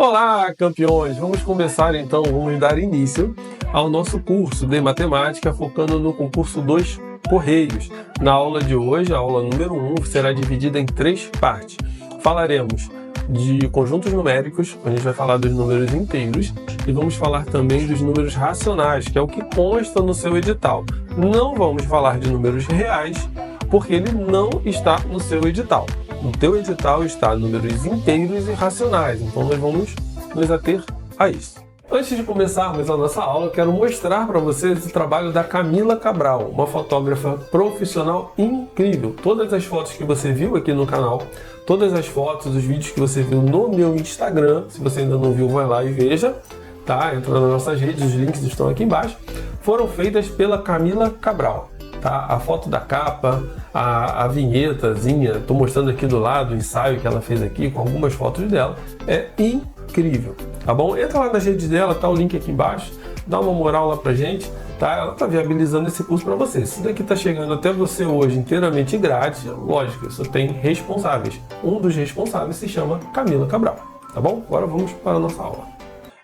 Olá, campeões! Vamos começar então, vamos dar início ao nosso curso de matemática focando no concurso dos Correios. Na aula de hoje, a aula número 1, será dividida em 3 partes. Falaremos de conjuntos numéricos, a gente vai falar dos números inteiros e vamos falar também dos números racionais, que é o que consta no seu edital. Não vamos falar de números reais, porque ele não está no seu edital. No teu edital está números inteiros e racionais, então nós vamos nos ater a isso. Antes de começarmos a nossa aula, eu quero mostrar para vocês o trabalho da Camila Cabral, uma fotógrafa profissional incrível. Todas as fotos que você viu aqui no canal, todas as fotos, os vídeos que você viu no meu Instagram, se você ainda não viu, vai lá e veja, tá? Entra nas nossas redes, os links estão aqui embaixo, foram feitas pela Camila Cabral. Tá? A foto da capa, a vinhetazinha, estou mostrando aqui do lado o ensaio que ela fez aqui com algumas fotos dela, é incrível, tá bom? Entra lá nas redes dela, tá o link aqui embaixo, dá uma moral lá pra gente, tá? Ela tá viabilizando esse curso para você. Isso daqui tá chegando até você hoje inteiramente grátis, lógico, isso tem responsáveis. Um dos responsáveis se chama Camila Cabral, tá bom? Agora vamos para a nossa aula.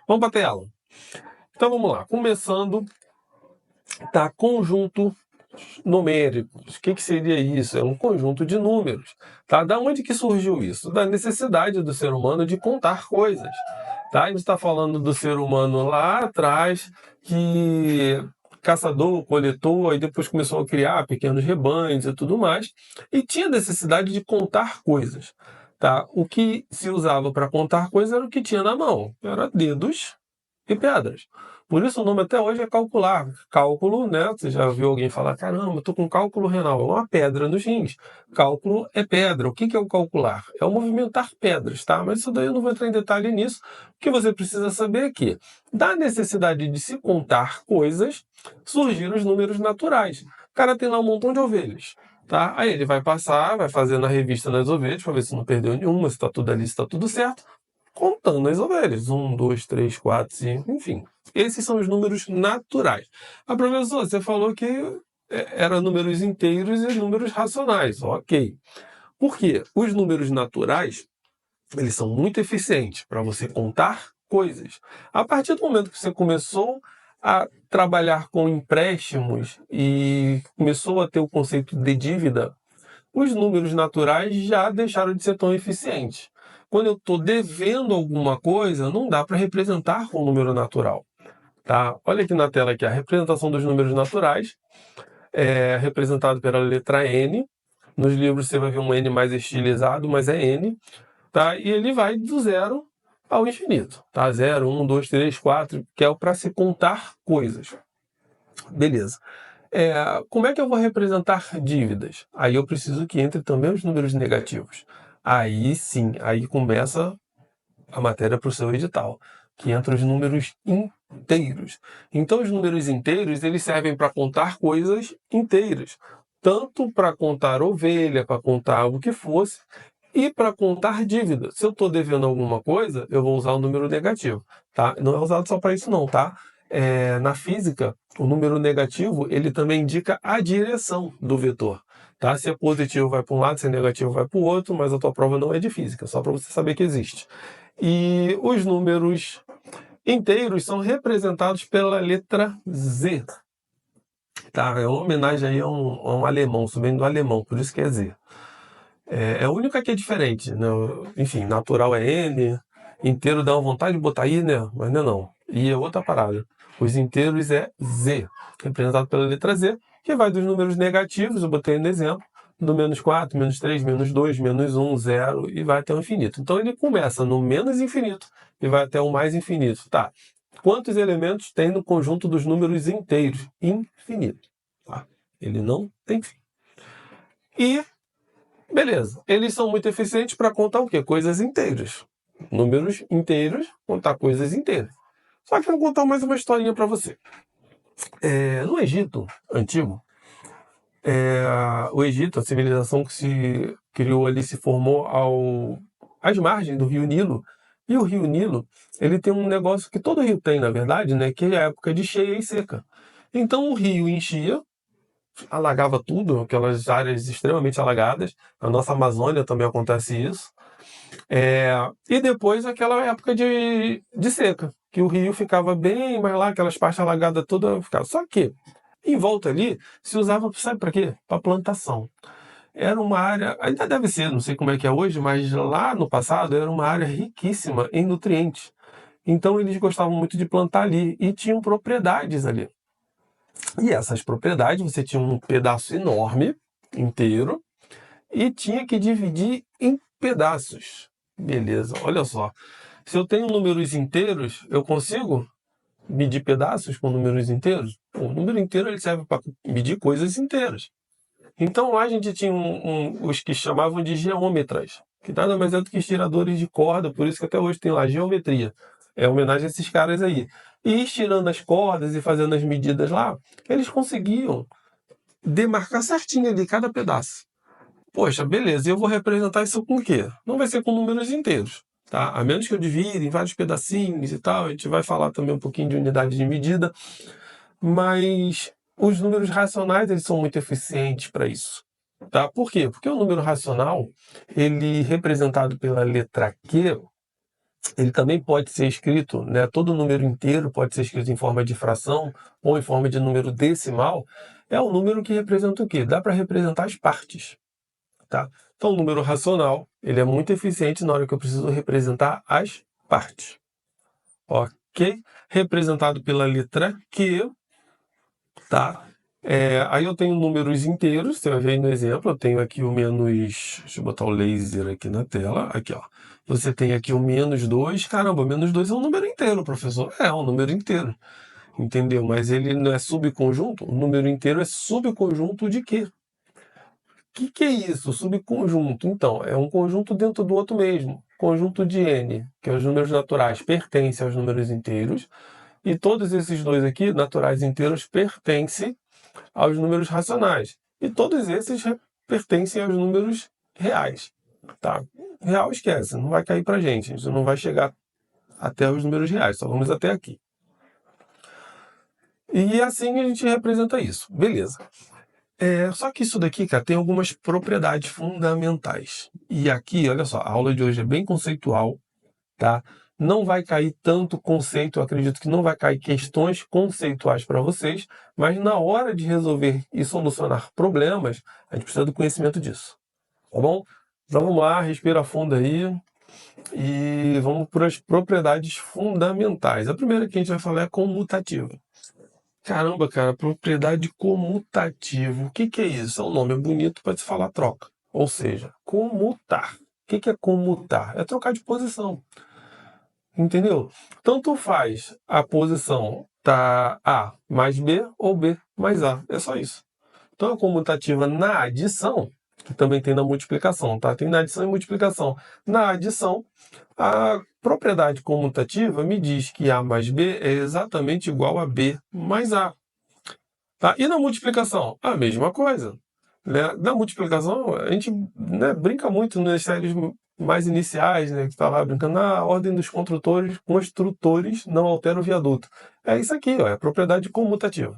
Vamos para a tela. Então vamos lá, começando, tá? Conjunto numéricos. O que seria isso? É um conjunto de números. Tá? Da onde que surgiu isso? Da necessidade do ser humano de contar coisas. Tá? A gente está falando do ser humano lá atrás, que caçador, coletor, e depois começou a criar pequenos rebanhos e tudo mais, e tinha necessidade de contar coisas. Tá? O que se usava para contar coisas era o que tinha na mão. Era dedos e pedras. Por isso o nome até hoje é calcular. Cálculo, né? Você já viu alguém falar, caramba, eu tô com cálculo renal. É uma pedra nos rins. Cálculo é pedra. O que é o calcular? É o movimentar pedras, tá? Mas isso daí eu não vou entrar em detalhe nisso. O que você precisa saber é que, da necessidade de se contar coisas, surgiram os números naturais. O cara tem lá um montão de ovelhas. Tá? Aí ele vai passar, vai fazer na revista das ovelhas, para ver se não perdeu nenhuma, se está tudo ali, se está tudo certo, contando as ovelhas. 1, 2, 3, 4, 5, enfim. Esses são os números naturais. Ah, professor, você falou que eram números inteiros e números racionais. Ok. Por quê? Os números naturais, eles são muito eficientes para você contar coisas. A partir do momento que você começou a trabalhar com empréstimos e começou a ter o conceito de dívida, os números naturais já deixaram de ser tão eficientes. Quando eu estou devendo alguma coisa, não dá para representar com um número natural. Tá? Olha aqui na tela aqui, a representação dos números naturais é representado pela letra N. Nos livros você vai ver um N mais estilizado, mas é N. Tá? E ele vai do zero ao infinito. Tá? 0, 1, 2, 3, 4, que é para se contar coisas. Beleza. Como é que eu vou representar dívidas? Aí eu preciso que entre também os números negativos. Aí sim, aí começa a matéria para o seu edital, que entra os números inteiros. Então os números inteiros, eles servem para contar coisas inteiras, tanto para contar ovelha, para contar o que fosse, e para contar dívida. Se eu estou devendo alguma coisa, eu vou usar o número negativo. Tá? Não é usado só para isso não, tá? Na física, o número negativo, ele também indica a direção do vetor. Tá? Se é positivo, vai para um lado, se é negativo, vai para o outro, mas a tua prova não é de física, só para você saber que existe. E os números inteiros são representados pela letra Z. Tá? É uma homenagem aí a um alemão, isso vem do alemão, por isso que é Z. É a única que é diferente, né? Enfim, natural é N, inteiro dá uma vontade de botar I, né? Mas não é não. I é outra parada. Os inteiros é Z, representado pela letra Z, que vai dos números negativos, eu botei no exemplo, do menos 4, menos 3, menos 2, menos 1, 0, e vai até o infinito. Então ele começa no menos infinito e vai até o mais infinito. Tá. Quantos elementos tem no conjunto dos números inteiros? Infinito. Tá? Ele não tem fim. E beleza, eles são muito eficientes para contar o quê? Coisas inteiras. Números inteiros, contar coisas inteiras. Só que eu vou contar mais uma historinha para você. No Egito Antigo, o Egito, a civilização que se criou ali, se formou às margens do Rio Nilo. E o Rio Nilo, ele tem um negócio que todo rio tem, na verdade, né? Que é a época de cheia e seca. Então o rio enchia, alagava tudo, aquelas áreas extremamente alagadas. Na nossa Amazônia também acontece isso. E depois aquela época de seca, que o rio ficava bem mais lá, aquelas partes alagadas todas ficavam. Só que, em volta ali, se usava, sabe para quê? Para plantação. Era uma área, ainda deve ser, não sei como é que é hoje, mas lá no passado era uma área riquíssima em nutrientes. Então eles gostavam muito de plantar ali e tinham propriedades ali. E essas propriedades, você tinha um pedaço enorme, inteiro, e tinha que dividir em pedaços. Beleza, olha só. Se eu tenho números inteiros, eu consigo medir pedaços com números inteiros? O número inteiro ele serve para medir coisas inteiras. Então lá a gente tinha os que chamavam de geômetras, que nada mais é do que estiradores de corda, por isso que até hoje tem lá geometria. É homenagem a esses caras aí. E estirando as cordas e fazendo as medidas lá, eles conseguiam demarcar certinho ali cada pedaço. Poxa, beleza, e eu vou representar isso com o quê? Não vai ser com números inteiros, tá? A menos que eu divida em vários pedacinhos e tal, a gente vai falar também um pouquinho de unidade de medida, mas os números racionais, eles são muito eficientes para isso, tá? Por quê? Porque o número racional, ele representado pela letra Q, ele também pode ser escrito, né? Todo número inteiro pode ser escrito em forma de fração ou em forma de número decimal. É o número que representa o quê? Dá para representar as partes. Tá? Então, o número racional ele é muito eficiente na hora que eu preciso representar as partes. Ok? Representado pela letra Q, tá? Aí eu tenho números inteiros, você vai ver aí no exemplo, eu tenho aqui o menos... Deixa eu botar o laser aqui na tela. Aqui, ó. Você tem aqui o menos 2. Caramba, menos 2 é um número inteiro, professor. É um número inteiro. Entendeu? Mas ele não é subconjunto? O número inteiro é subconjunto de quê? O que é isso? Subconjunto. Então, é um conjunto dentro do outro mesmo. Conjunto de n, que é os números naturais, pertence aos números inteiros. E todos esses dois aqui, naturais e inteiros, pertencem aos números racionais. E todos esses pertencem aos números reais. Tá? Real esquece, não vai cair pra gente. A gente não vai chegar até os números reais, só vamos até aqui. E assim a gente representa isso. Beleza. Só que isso daqui, cara, tem algumas propriedades fundamentais. E aqui, olha só, a aula de hoje é bem conceitual, tá? Não vai cair tanto conceito, eu acredito que não vai cair questões conceituais para vocês, mas na hora de resolver e solucionar problemas, a gente precisa do conhecimento disso, tá bom? Então vamos lá, respira fundo aí e vamos para as propriedades fundamentais. A primeira que a gente vai falar é comutativa. Caramba, cara, propriedade comutativa. O que é isso? É um nome bonito para se falar troca. Ou seja, comutar. O que é comutar? É trocar de posição. Entendeu? Tanto faz a posição tá A mais B ou B mais A. É só isso. Então a comutativa na adição, que também tem na multiplicação, tá? Tem na adição e multiplicação. Na adição, a propriedade comutativa me diz que A mais B é exatamente igual a B mais A. Tá? E na multiplicação? A mesma coisa. Né? Na multiplicação, a gente, né, brinca muito nas séries mais iniciais, né, que está lá brincando, na ordem dos construtores não altera o viaduto. É isso aqui, ó, é a propriedade comutativa.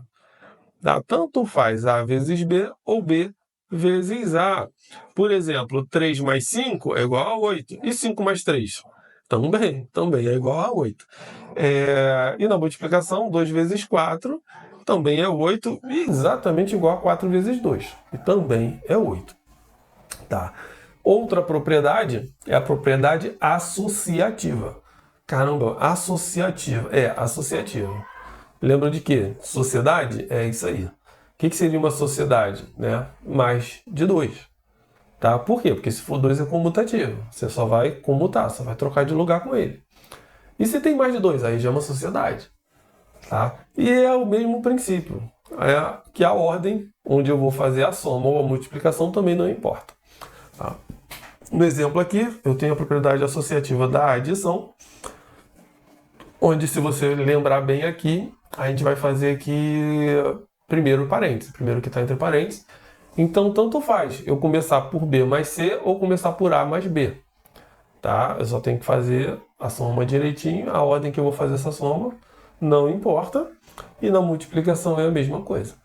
Tá? Tanto faz A vezes B ou B vezes A. Por exemplo, 3 mais 5 é igual a 8. E 5 mais 3? Também é igual a 8. E na multiplicação, 2 vezes 4 também é 8, exatamente igual a 4 vezes 2. E também é 8. Tá? Outra propriedade é a propriedade associativa. Caramba, associativa. Associativa. Lembra de quê? Sociedade? É isso aí. O que seria uma sociedade? Né? Mais de 2. Tá? Por quê? Porque se for 2 é comutativo. Você só vai comutar, só vai trocar de lugar com ele. E se tem mais de 2? Aí já é uma sociedade. Tá? E é o mesmo princípio. Que a ordem onde eu vou fazer a soma ou a multiplicação também não importa. Tá? No exemplo aqui, eu tenho a propriedade associativa da adição, onde, se você lembrar bem aqui, a gente vai fazer aqui primeiro parênteses, primeiro que está entre parênteses. Então, tanto faz eu começar por B mais C ou começar por A mais B. Tá? Eu só tenho que fazer a soma direitinho, a ordem que eu vou fazer essa soma não importa, e na multiplicação é a mesma coisa.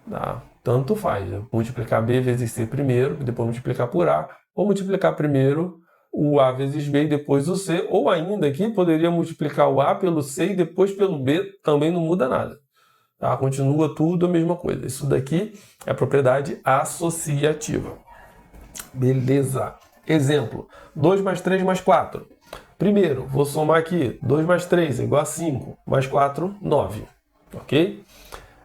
Tá? Tanto faz, multiplicar B vezes C primeiro, depois multiplicar por A, ou multiplicar primeiro o A vezes B e depois o C, ou ainda aqui poderia multiplicar o A pelo C e depois pelo B, também não muda nada. Tá? Continua tudo a mesma coisa. Isso daqui é a propriedade associativa. Beleza. Exemplo, 2 mais 3 mais 4. Primeiro, vou somar aqui, 2 mais 3 é igual a 5, mais 4, 9. Ok?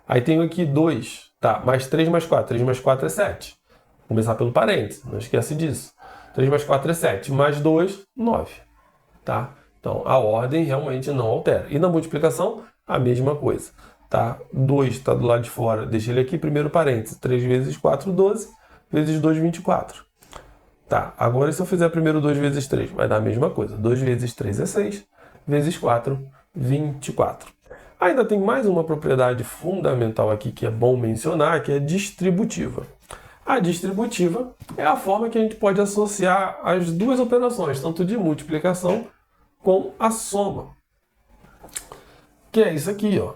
Aí tenho aqui 2, tá, mais 3 mais 4. 3 mais 4 é 7. Vou começar pelo parênteses, não esquece disso. 3 mais 4 é 7, mais 2, 9. Tá? Então, a ordem realmente não altera. E na multiplicação, a mesma coisa. Tá? 2 está do lado de fora, deixa ele aqui, primeiro parênteses. 3 vezes 4, 12, vezes 2, 24. Tá, agora se eu fizer primeiro 2 vezes 3, vai dar a mesma coisa. 2 vezes 3 é 6, vezes 4, 24. Ainda tem mais uma propriedade fundamental aqui que é bom mencionar, que é distributiva. A distributiva é a forma que a gente pode associar as duas operações, tanto de multiplicação com a soma. Que é isso aqui, ó.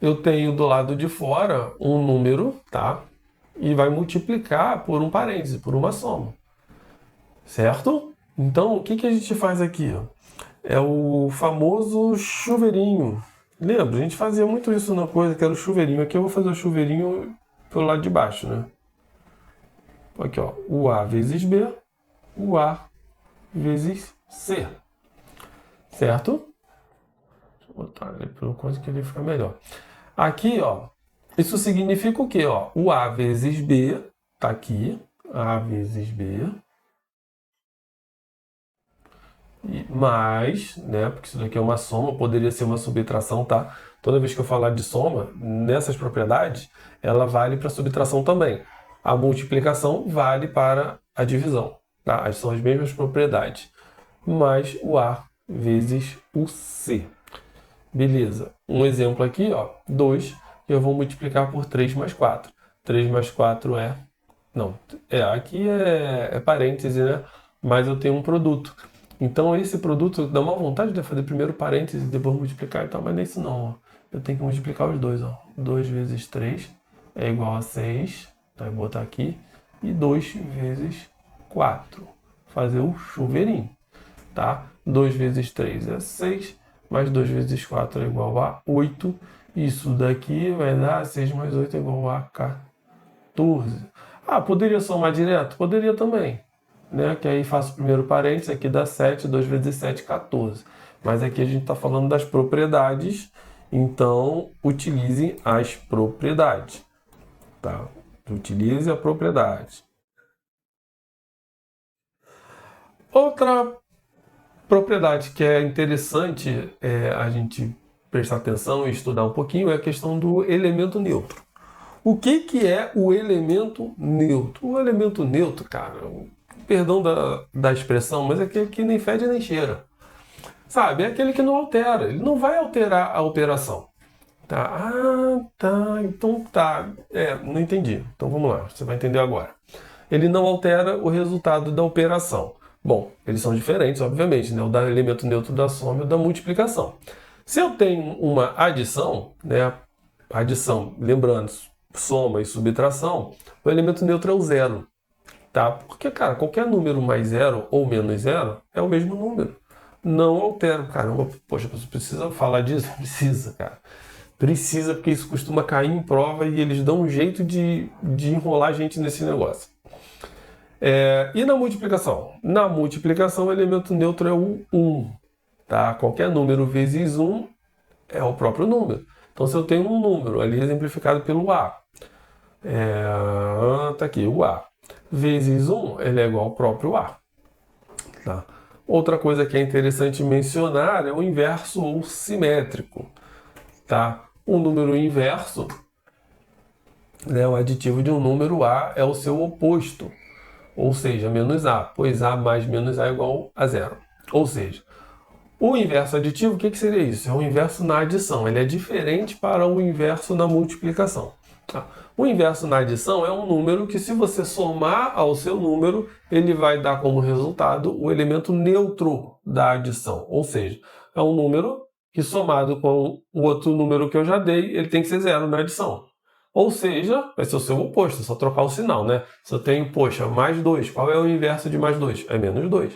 Eu tenho do lado de fora um número, tá? E vai multiplicar por um parêntese, por uma soma. Certo? Então, o que a gente faz aqui? Ó? É o famoso chuveirinho. Lembra? A gente fazia muito isso na coisa, que era o chuveirinho. Aqui eu vou fazer o chuveirinho pelo lado de baixo, né? Aqui, ó. O A vezes B, o A vezes C. Certo? Deixa eu botar ali pelo coisa que ele fica melhor. Aqui, ó. Isso significa o quê? Ó? O A vezes B, tá aqui. A vezes B. Mais, né, porque isso daqui é uma soma, poderia ser uma subtração, tá? Toda vez que eu falar de soma, nessas propriedades, ela vale para subtração também. A multiplicação vale para a divisão, tá? São as mesmas propriedades. Mais o A vezes o C. Beleza. Um exemplo aqui, ó, 2, eu vou multiplicar por 3 mais 4. 3 mais 4 é... Não, aqui é parêntese, né? Mas eu tenho um produto. Então esse produto dá uma vontade de fazer primeiro parênteses e depois multiplicar e tal, mas não é isso não. Ó. Eu tenho que multiplicar os dois. Ó. 2 vezes 3 é igual a 6. Então eu vou botar aqui. E 2 vezes 4. Fazer o chuveirinho. Tá? 2 vezes 3 é 6. Mais 2 vezes 4 é igual a 8. Isso daqui vai dar 6 mais 8 é igual a 14. Ah, poderia somar direto? Poderia também. Né? Que aí faço o primeiro parênteses, aqui dá 7, 2 vezes 7, 14. Mas aqui a gente está falando das propriedades, então utilize as propriedades. Tá? Utilize a propriedade. Outra propriedade que é interessante a gente prestar atenção e estudar um pouquinho é a questão do elemento neutro. O que é o elemento neutro? O elemento neutro, cara... Perdão da expressão, mas é aquele que nem fede nem cheira. Sabe? É aquele que não altera. Ele não vai alterar a operação. Tá? Ah, tá. Então tá. Não entendi. Então vamos lá. Você vai entender agora. Ele não altera o resultado da operação. Bom, eles são diferentes, obviamente, né? O da elemento neutro da soma e o da multiplicação. Se eu tenho uma adição, né? Adição, lembrando, soma e subtração, o elemento neutro é o zero. Tá? Porque, cara, qualquer número mais zero ou menos zero é o mesmo número. Não altera. Caramba, poxa, você precisa falar disso? Precisa, cara. Precisa, porque isso costuma cair em prova e eles dão um jeito de enrolar a gente nesse negócio. E na multiplicação? Na multiplicação, o elemento neutro é o 1. Tá? Qualquer número vezes 1 é o próprio número. Então, se eu tenho um número ali exemplificado pelo A, tá aqui, o A. Vezes 1, ele é igual ao próprio A. Tá? Outra coisa que é interessante mencionar é o inverso ou simétrico. Tá? Um número inverso, né, o aditivo de um número A é o seu oposto, ou seja, menos A, pois A mais menos A é igual a zero. Ou seja, o inverso aditivo, o que seria isso? É o inverso na adição, ele é diferente para o inverso na multiplicação. Tá? O inverso na adição é um número que, se você somar ao seu número, ele vai dar como resultado o elemento neutro da adição. Ou seja, é um número que, somado com o outro número que eu já dei, ele tem que ser zero na adição. Ou seja, vai ser o seu oposto, é só trocar o sinal, né? Se eu tenho, poxa, mais 2, qual é o inverso de mais 2? É menos 2.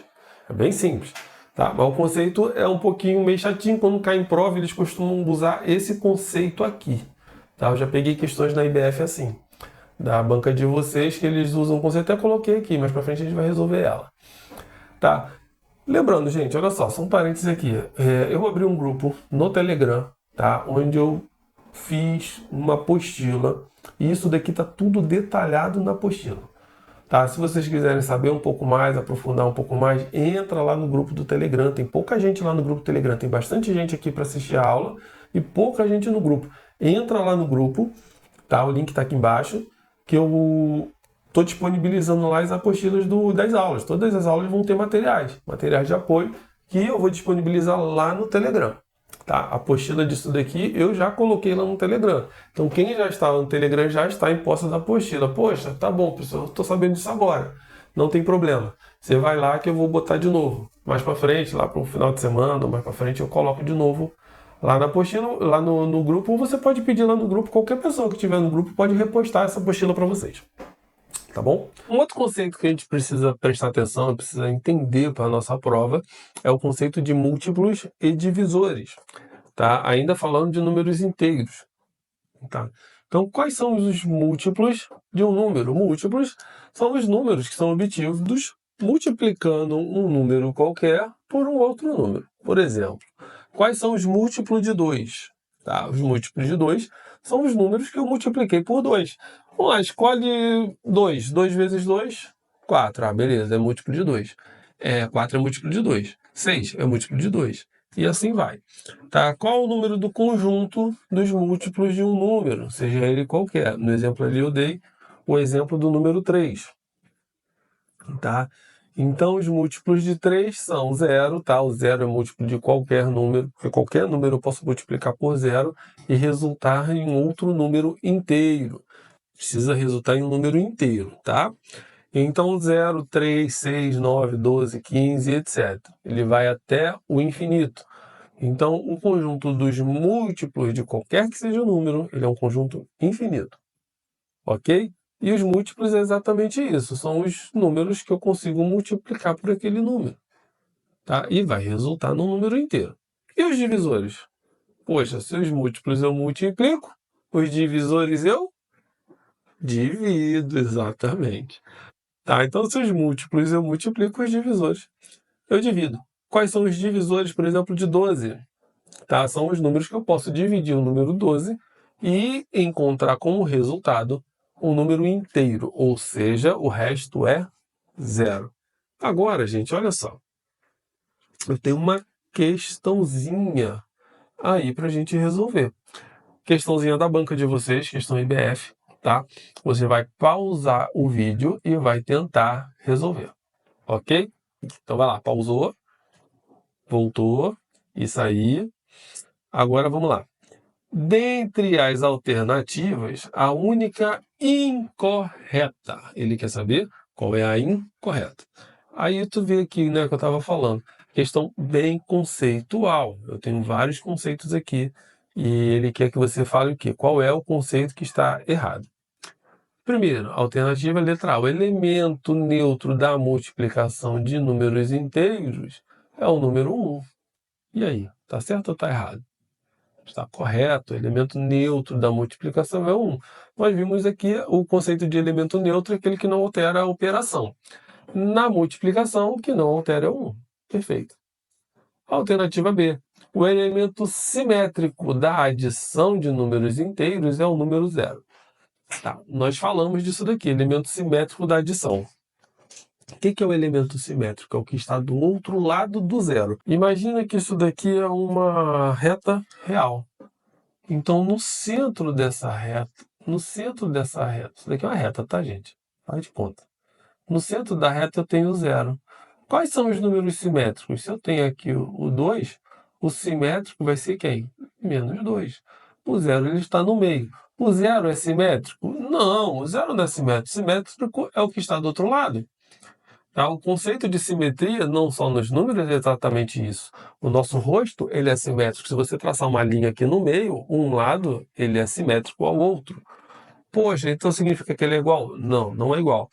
É bem simples. Tá? Mas o conceito é um pouquinho meio chatinho. Quando cai em prova, eles costumam usar esse conceito aqui. Tá? Eu já peguei questões na IBF assim, da banca de vocês, que eles usam o conceito. Até coloquei aqui, mas pra frente a gente vai resolver ela. Tá? Lembrando, gente, olha só, são parênteses aqui. Eu abri um grupo no Telegram, tá? Onde eu fiz uma apostila. E isso daqui tá tudo detalhado na apostila. Tá? Se vocês quiserem saber um pouco mais, aprofundar um pouco mais, entra lá no grupo do Telegram. Tem pouca gente lá no grupo do Telegram. Tem bastante gente aqui para assistir a aula e pouca gente no grupo. Entra lá no grupo, tá? O link está aqui embaixo, que eu estou disponibilizando lá as apostilas das aulas. Todas as aulas vão ter materiais de apoio, que eu vou disponibilizar lá no Telegram. Tá? A apostila disso daqui eu já coloquei lá no Telegram. Então quem já está no Telegram já está em posse da apostila. Poxa, tá bom, pessoal, estou sabendo disso agora. Não tem problema. Você vai lá que eu vou botar de novo. Mais para frente, lá para o final de semana, ou mais para frente, eu coloco de novo lá na apostila, lá no grupo. Ou você pode pedir lá no grupo, qualquer pessoa que estiver no grupo pode repostar essa apostila para vocês. Tá bom? Um outro conceito que a gente precisa prestar atenção, precisa entender para a nossa prova, é o conceito de múltiplos e divisores. Tá? Ainda falando de números inteiros. Tá? Então, quais são os múltiplos de um número? Múltiplos são os números que são obtidos multiplicando um número qualquer por um outro número. Por exemplo, quais são os múltiplos de 2? Tá? Os múltiplos de 2 são os números que eu multipliquei por 2. Vamos lá, escolhe 2. 2 vezes 2, 4. Ah, beleza, é múltiplo de 2. 4 é múltiplo de 2. 6 é múltiplo de 2. E assim vai. Tá? Qual o número do conjunto dos múltiplos de um número, seja ele qualquer? No exemplo ali eu dei o exemplo do número 3. Tá? Então, os múltiplos de 3 são 0, tá? O 0 é múltiplo de qualquer número, porque qualquer número eu posso multiplicar por 0 e resultar em outro número inteiro. Precisa resultar em um número inteiro, tá? Então, 0, 3, 6, 9, 12, 15, etc. Ele vai até o infinito. Então, o conjunto dos múltiplos de qualquer que seja o número, ele é um conjunto infinito. Ok? E os múltiplos é exatamente isso. São os números que eu consigo multiplicar por aquele número. Tá? E vai resultar num número inteiro. E os divisores? Poxa, se os múltiplos eu multiplico, os divisores eu divido, exatamente. Tá? Então, se os múltiplos eu multiplico, os divisores eu divido. Quais são os divisores, por exemplo, de 12? Tá? São os números que eu posso dividir o número 12 e encontrar como resultado um número inteiro, ou seja, o resto é 0. Agora, gente, olha só. Eu tenho uma questãozinha aí para a gente resolver. Questãozinha da banca de vocês, questão IBF, tá? Você vai pausar o vídeo e vai tentar resolver, ok? Então vai lá, pausou, voltou, isso aí. Agora vamos lá. Dentre as alternativas, a única incorreta. Ele quer saber qual é a incorreta. Aí tu vê aqui, né, que eu estava falando. Questão bem conceitual. Eu tenho vários conceitos aqui. E ele quer que você fale o quê? Qual é o conceito que está errado? Primeiro, alternativa letra A. O elemento neutro da multiplicação de números inteiros é o número 1. E aí, tá certo ou tá errado? Está correto, o elemento neutro da multiplicação é 1. Nós vimos aqui o conceito de elemento neutro, aquele que não altera a operação. Na multiplicação, o que não altera é 1. Perfeito. Alternativa B. O elemento simétrico da adição de números inteiros é o número 0. Tá, nós falamos disso daqui, elemento simétrico da adição. O que é o elemento simétrico? É o que está do outro lado do zero. Imagina que isso daqui é uma reta real. Então, no centro dessa reta, isso daqui é uma reta, tá, gente? Faz de conta. No centro da reta eu tenho 0. Quais são os números simétricos? Se eu tenho aqui o 2, o simétrico vai ser quem? Menos 2. O 0 ele está no meio. O 0 é simétrico? Não, o 0 não é simétrico. Simétrico é o que está do outro lado. Tá? O conceito de simetria, não só nos números, é exatamente isso. O nosso rosto ele é simétrico. Se você traçar uma linha aqui no meio, um lado ele é simétrico ao outro. Poxa, então significa que ele é igual? Não, não é igual.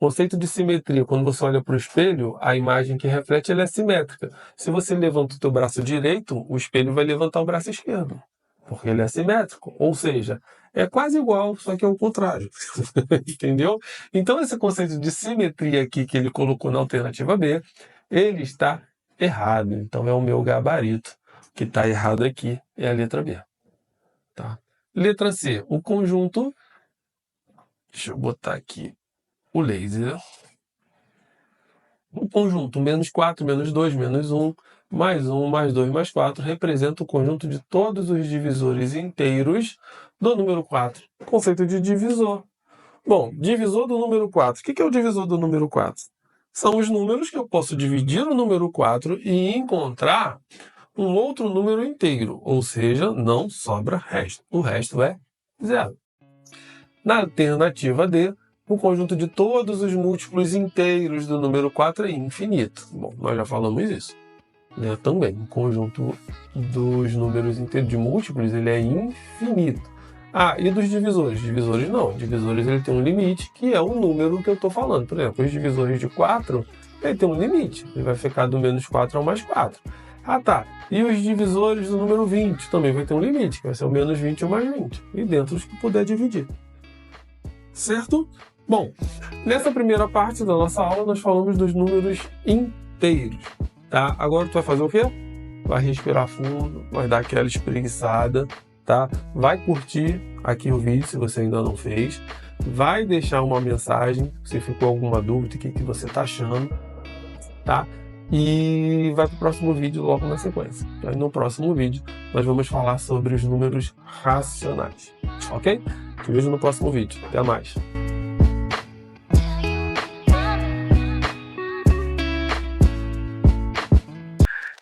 Conceito de simetria, quando você olha para o espelho, a imagem que reflete ela é simétrica. Se você levanta o teu braço direito, o espelho vai levantar o braço esquerdo, porque ele é simétrico. Ou seja, é quase igual, só que é o contrário. Entendeu? Então esse conceito de simetria aqui que ele colocou na alternativa B, ele está errado. Então é o meu gabarito. O que está errado aqui é a letra B. Tá? Letra C, o conjunto. Deixa eu botar aqui o laser. O conjunto menos 4, menos 2, menos 1, mais 2, mais 4 representa o conjunto de todos os divisores inteiros do número 4. Conceito de divisor. Bom, divisor do número 4. O que é o divisor do número 4? São os números que eu posso dividir o número 4 e encontrar um outro número inteiro, ou seja, não sobra resto. O resto é zero. Na alternativa D, o conjunto de todos os múltiplos inteiros do número 4 é infinito. Bom, nós já falamos isso. Né? Também, o conjunto dos números inteiros de múltiplos ele é infinito. Ah, e dos divisores? Divisores não. Divisores ele tem um limite, que é o número que eu estou falando. Por exemplo, os divisores de 4, ele tem um limite. Ele vai ficar do menos 4 ao mais 4. Ah, tá. E os divisores do número 20 também vai ter um limite, que vai ser o menos 20 ou mais 20. E dentro os que puder dividir. Certo? Bom, nessa primeira parte da nossa aula nós falamos dos números inteiros, tá? Agora tu vai fazer o quê? Vai respirar fundo, vai dar aquela espreguiçada, tá? Vai curtir aqui o vídeo se você ainda não fez, vai deixar uma mensagem se ficou alguma dúvida, o que você tá achando, tá? E vai para o próximo vídeo logo na sequência. Aí no próximo vídeo nós vamos falar sobre os números racionais, ok? Te vejo no próximo vídeo. Até mais.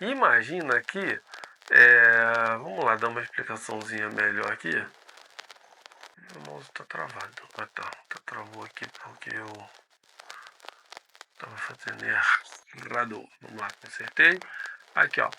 Imagina aqui, vamos lá dar uma explicaçãozinha melhor aqui. Meu mouse tá travado. Ah tá, travou aqui porque eu tava fazendo errado. Vamos lá, consertei. Aqui ó.